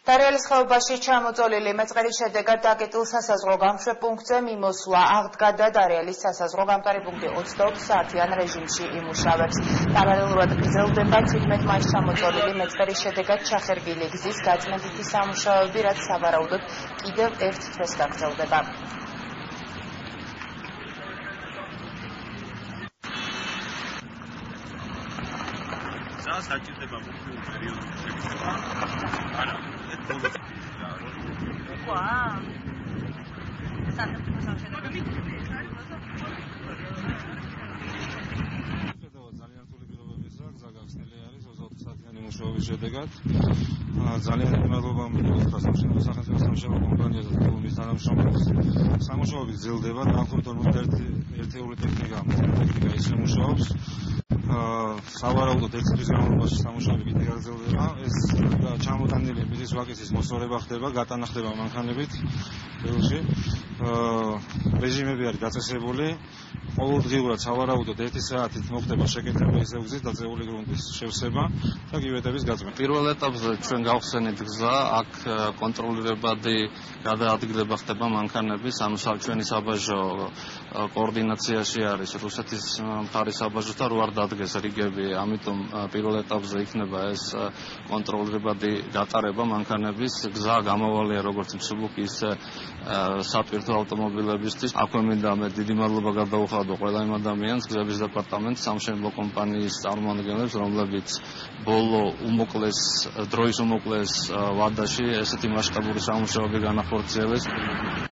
დარიალის ხეობაში ჩამოწოლილი მეწყერის შედეგად დაკეტილ სასაზღვრო გამშვებპუნქტზე მიმოსვლა აღდგა და დარიალის სასაზღვრო გამტარი პუნქტი 24 საათიან რეჟიმში იმუშავებს. პარალელურად გრძელდება 11 მაისს ჩამოწოლილი მეწყერის შედეგად ჩახერგილი გზის გაწმენდითი სამუშაოები, რაც სავარაუდოდ კიდევ ერთ თვეს გაგრძელდება. საჭიროება მუდმივ პერიოდში შეგვიძლია. არა, ეს ბოლოს ძალიან რთული პირობებისა, გზა გახსნილი არის 24 საათიანი მუშაობის შედეგად. ძალიან მადლობა სამშენებლო სახელმწიფო სამშენებლო კომპანიას და მის თანამშრომლებს. სამუშაოები გრძელდება, დაახლოებით 41 ტექნიკა ის შემუშავობს. სავარაუდოდ 1 თვის განმავლობაში სამუშაოები კიდევ გაგრძელდება. ეს ჩამოტანილი მიწის ვაკისის მოსწორება ხდება, გატანა ხდება მანქანებით ველში. რეჟიმები არის დაწესებული. ყოველდღიურად სავარაუდოდ 1 საათით მოხდება შეკეთება ისევ გზის დაწეული გრუნტის შევსება და კიბეტების გაწმენდა. პირველ ეტაპზე ჩვენ გავხსენით გზა, აქ კონტროლირებადი გადაადგილება ხდება მანქანების, ანუ ჩვენი საბაჟო კოორდინაციაში არის რუსეთის მხარის საბაჟოთან რო არ დადგეს რიგები, ამიტომ პირველ ეტაპზე იქნება ეს კონტროლირებადი გატარება მანქანების. გზა გამოვალია როგორც მსუბუქი, ისე სატვირთო ავტომობილებისთვის. აქვე მინდა მე დიდი მადლობა გადაუხადო ყველა იმ ადამიანს, გზების დეპარტამენტს, სამშენებლო კომპანიის წარმომადგენლებს, რომლებიც ბოლო დროის უმოკლეს ვადაში ესეთი მასშტაბური სამუშაოები განახორციელეს.